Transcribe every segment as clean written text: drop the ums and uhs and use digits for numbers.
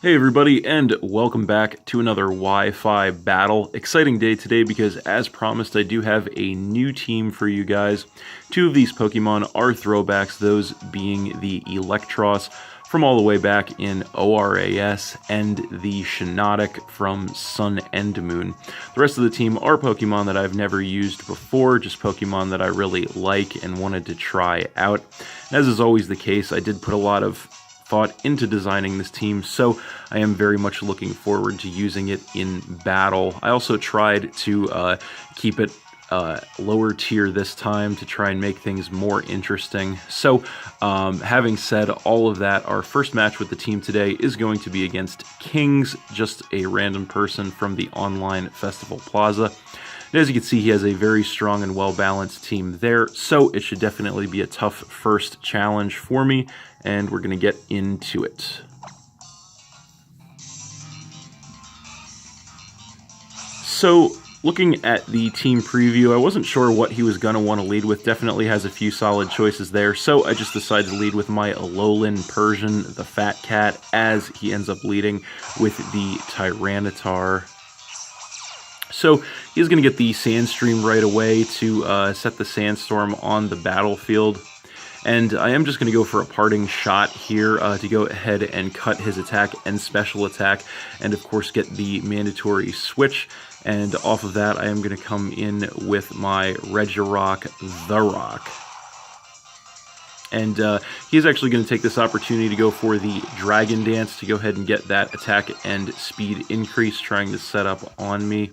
Hey everybody, and welcome back to another Wi-Fi battle. Exciting day today because, as promised, I do have a new team for you guys. Two of these Pokemon are throwbacks, those being the Electros from all the way back in ORAS and the Shiinotic from Sun and Moon. The rest of the team are Pokemon that I've never used before, just Pokemon that I really like and wanted to try out. As is always the case, I did put a lot of thought into designing this team, so I am very much looking forward to using it in battle. I also tried to keep it lower tier this time to try and make things more interesting. So having said all of that, our first match with the team today is going to be against Kingz, just a random person from the online Festival Plaza. And as you can see, he has a very strong and well-balanced team there, so it should definitely be a tough first challenge for me, and we're going to get into it. So, looking at the team preview, I wasn't sure what he was going to want to lead with. Definitely has a few solid choices there, so I just decided to lead with my Alolan Persian, the Fat Cat, as he ends up leading with the Tyranitar. So he's going to get the Sandstream right away to set the Sandstorm on the battlefield. And I am just going to go for a parting shot here to go ahead and cut his attack and special attack, and of course get the mandatory switch. And off of that, I am going to come in with my Regirock, the Rock. And he's actually going to take this opportunity to go for the Dragon Dance to go ahead and get that attack and speed increase, trying to set up on me.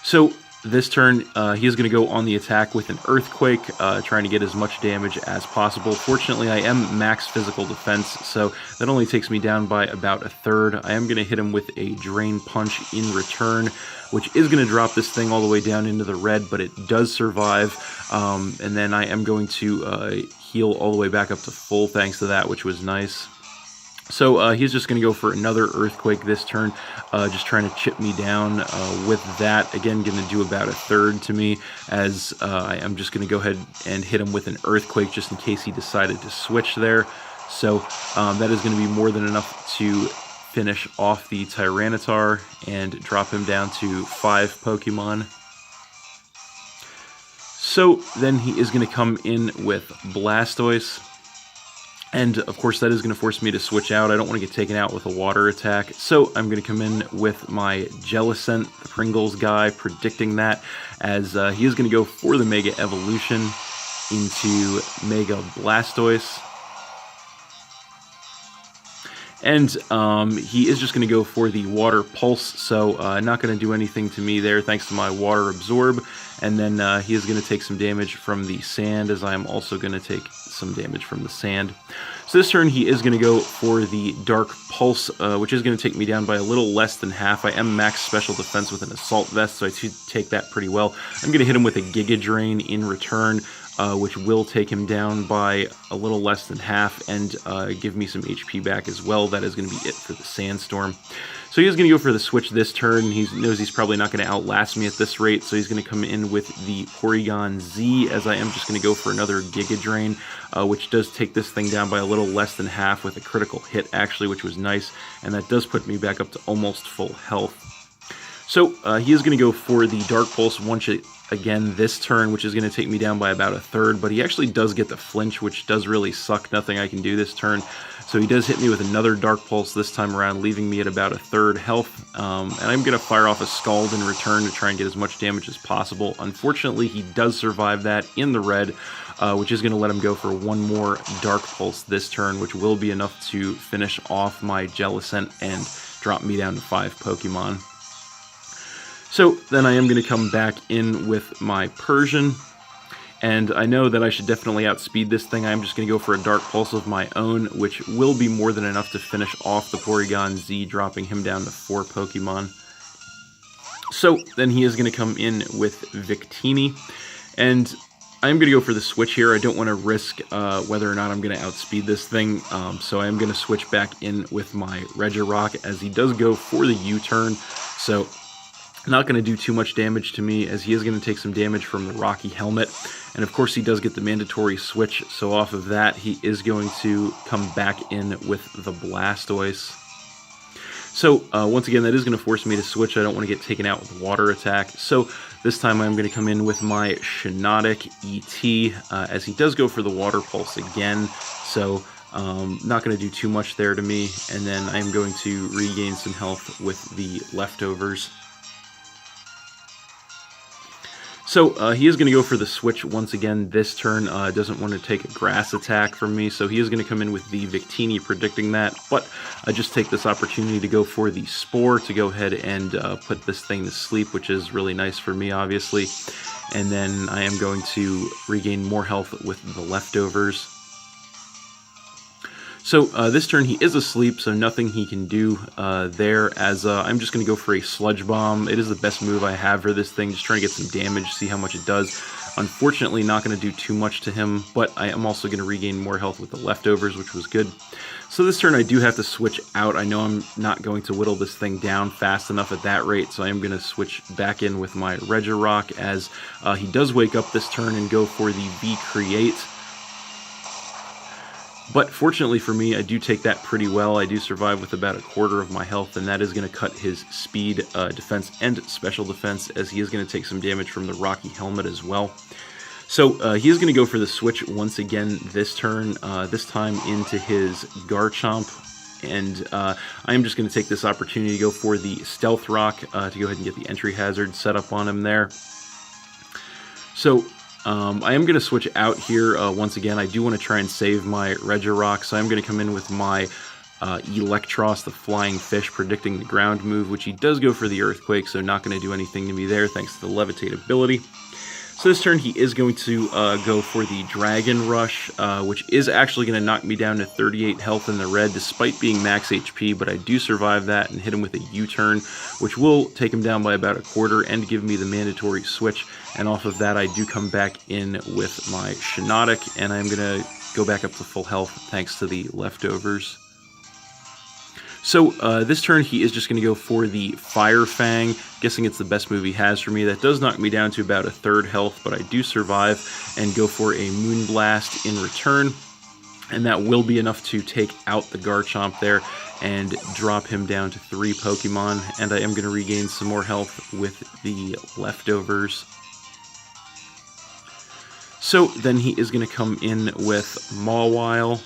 So this turn, he is going to go on the attack with an Earthquake, trying to get as much damage as possible. Fortunately, I am max physical defense, so that only takes me down by about a third. I am going to hit him with a Drain Punch in return, which is going to drop this thing all the way down into the red, but it does survive. And then I am going to heal all the way back up to full thanks to that, which was nice. So he's just going to go for another Earthquake this turn, just trying to chip me down with that. Again, going to do about a third to me, as I'm just going to go ahead and hit him with an Earthquake just in case he decided to switch there. So that is going to be more than enough to finish off the Tyranitar and drop him down to 5 Pokemon. So then he is going to come in with Blastoise. And, of course, that is going to force me to switch out. I don't want to get taken out with a water attack. So I'm going to come in with my Jellicent, the Pringles guy, predicting that, as he is going to go for the Mega Evolution into Mega Blastoise. And he is just going to go for the Water Pulse, so not going to do anything to me there thanks to my Water Absorb. And then he is going to take some damage from the Sand, as I am also going to take some damage from the Sand. So this turn he is going to go for the Dark Pulse, which is going to take me down by a little less than half. I am max special defense with an Assault Vest, so I should take that pretty well. I'm going to hit him with a Giga Drain in return, which will take him down by a little less than half and give me some HP back as well. That is going to be it for the Sandstorm. So he is going to go for the switch this turn. He knows he's probably not going to outlast me at this rate, so he's going to come in with the Porygon Z, as I am just going to go for another Giga Drain, which does take this thing down by a little less than half with a critical hit, actually, which was nice, and that does put me back up to almost full health. So he is going to go for the Dark Pulse once again this turn, which is going to take me down by about a third, but he actually does get the flinch, which does really suck. Nothing I can do this turn. So he does hit me with another Dark Pulse this time around, leaving me at about a third health. And I'm going to fire off a Scald in return to try and get as much damage as possible. Unfortunately, he does survive that in the red, which is going to let him go for one more Dark Pulse this turn, which will be enough to finish off my Jellicent and drop me down to 5 Pokemon. So then I am going to come back in with my Persian. And I know that I should definitely outspeed this thing. I'm just going to go for a Dark Pulse of my own, which will be more than enough to finish off the Porygon Z, dropping him down to 4 Pokemon. So then he is going to come in with Victini, and I'm going to go for the switch here. I don't want to risk whether or not I'm going to outspeed this thing, so I'm going to switch back in with my Regirock, as he does go for the U-turn, so not going to do too much damage to me, as he is going to take some damage from the Rocky Helmet. And of course he does get the mandatory switch, so off of that he is going to come back in with the Blastoise. So once again, that is going to force me to switch. I don't want to get taken out with water attack. So this time I'm going to come in with my Shiinotic ET, as he does go for the water pulse again. So not going to do too much there to me. And then I'm going to regain some health with the leftovers. So he is going to go for the switch once again this turn. Doesn't want to take a grass attack from me, so he is going to come in with the Victini, predicting that. But I just take this opportunity to go for the Spore to go ahead and put this thing to sleep, which is really nice for me, obviously. And then I am going to regain more health with the leftovers. So this turn he is asleep, so nothing he can do there, as I'm just going to go for a Sludge Bomb. It is the best move I have for this thing, just trying to get some damage, see how much it does. Unfortunately, not going to do too much to him, but I am also going to regain more health with the leftovers, which was good. So this turn I do have to switch out. I know I'm not going to whittle this thing down fast enough at that rate, so I am going to switch back in with my Regirock, as he does wake up this turn and go for the V-Create. But fortunately for me, I do take that pretty well. I do survive with about a quarter of my health, and that is going to cut his speed, defense, and special defense, as he is going to take some damage from the Rocky Helmet as well. So he is going to go for the switch once again this turn, this time into his Garchomp. And I am just going to take this opportunity to go for the Stealth Rock to go ahead and get the entry hazard set up on him there. So I am going to switch out here once again. I do want to try and save my Regirock, so I'm going to come in with my Electros, the Flying Fish, predicting the ground move, which he does go for the Earthquake, so not going to do anything to me there thanks to the Levitate ability. So this turn he is going to go for the Dragon Rush, which is actually going to knock me down to 38 health in the red despite being max HP, but I do survive that and hit him with a U-turn, which will take him down by about a quarter and give me the mandatory switch. And off of that I do come back in with my Shiinotic, and I'm going to go back up to full health thanks to the leftovers. So this turn he is just going to go for the Fire Fang, guessing it's the best move he has for me. That does knock me down to about a third health, but I do survive and go for a Moonblast in return. And that will be enough to take out the Garchomp there and drop him down to 3 Pokemon. And I am going to regain some more health with the leftovers. So then he is going to come in with Mawile.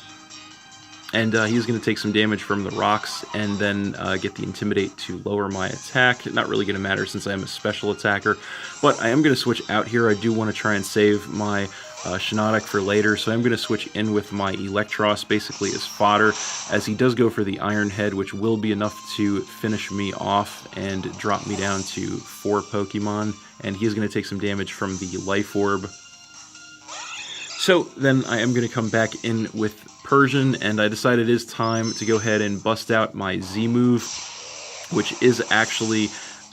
And he's going to take some damage from the rocks and then get the Intimidate to lower my attack. Not really going to matter since I am a special attacker. But I am going to switch out here. I do want to try and save my Shiinotic for later. So I'm going to switch in with my Electros basically as fodder, as he does go for the Iron Head, which will be enough to finish me off and drop me down to 4 Pokemon. And he is going to take some damage from the Life Orb. So then I am going to come back in with Persian, and I decided it is time to go ahead and bust out my Z move, which is actually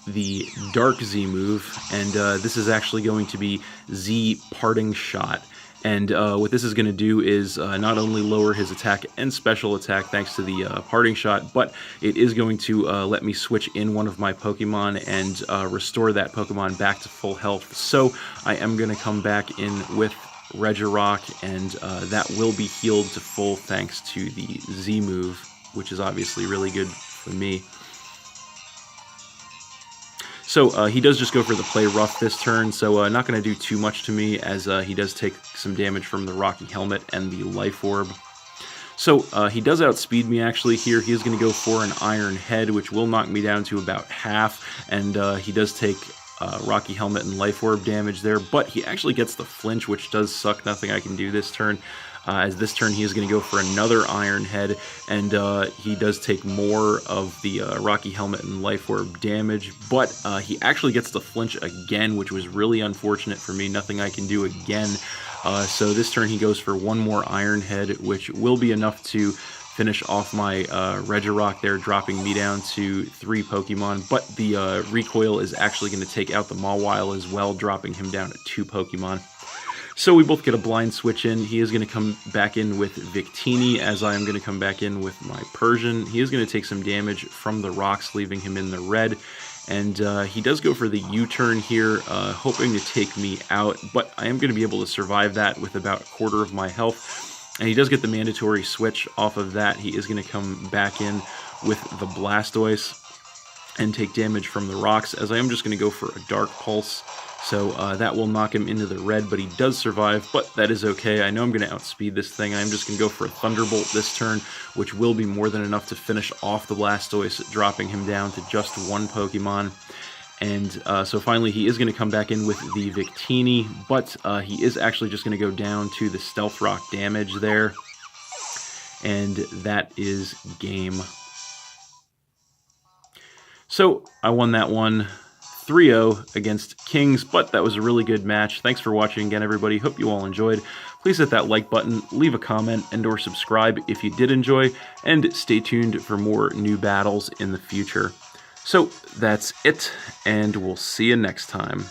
the Dark Z move, and this is actually going to be Z Parting Shot. And what this is going to do is not only lower his attack and special attack thanks to the Parting Shot, but it is going to let me switch in one of my Pokemon and restore that Pokemon back to full health. So I am going to come back in with Regirock, and that will be healed to full thanks to the Z move, which is obviously really good for me. So he does just go for the Play Rough this turn, so not going to do too much to me, as he does take some damage from the Rocky Helmet and the Life Orb. So he does outspeed me actually here. He is going to go for an Iron Head, which will knock me down to about half, and he does take Rocky Helmet and Life Orb damage there, but he actually gets the flinch, which does suck. Nothing I can do this turn, as this turn he is going to go for another Iron Head, and he does take more of the Rocky Helmet and Life Orb damage, but he actually gets the flinch again, which was really unfortunate for me. Nothing I can do again. So this turn he goes for one more Iron Head, which will be enough to finish off my Regirock there, dropping me down to 3 Pokemon, but the recoil is actually going to take out the Mawile as well, dropping him down to 2 Pokemon. So we both get a blind switch in. He is going to come back in with Victini, as I am going to come back in with my Persian. He is going to take some damage from the rocks, leaving him in the red, And he does go for the U-turn here, hoping to take me out, but I am going to be able to survive that with about a quarter of my health. And he does get the mandatory switch off of that. He is going to come back in with the Blastoise and take damage from the rocks, as I am just going to go for a Dark Pulse. So that will knock him into the red, but he does survive, but that is okay. I know I'm going to outspeed this thing. I'm just going to go for a Thunderbolt this turn, which will be more than enough to finish off the Blastoise, dropping him down to just one Pokemon. And so finally he is going to come back in with the Victini, but he is actually just going to go down to the Stealth Rock damage there. And that is game. So I won that one 3-0 against Kingz, but that was a really good match. Thanks for watching again, everybody. Hope you all enjoyed. Please hit that like button, leave a comment, and or subscribe if you did enjoy, and stay tuned for more new battles in the future. So that's it, and we'll see you next time.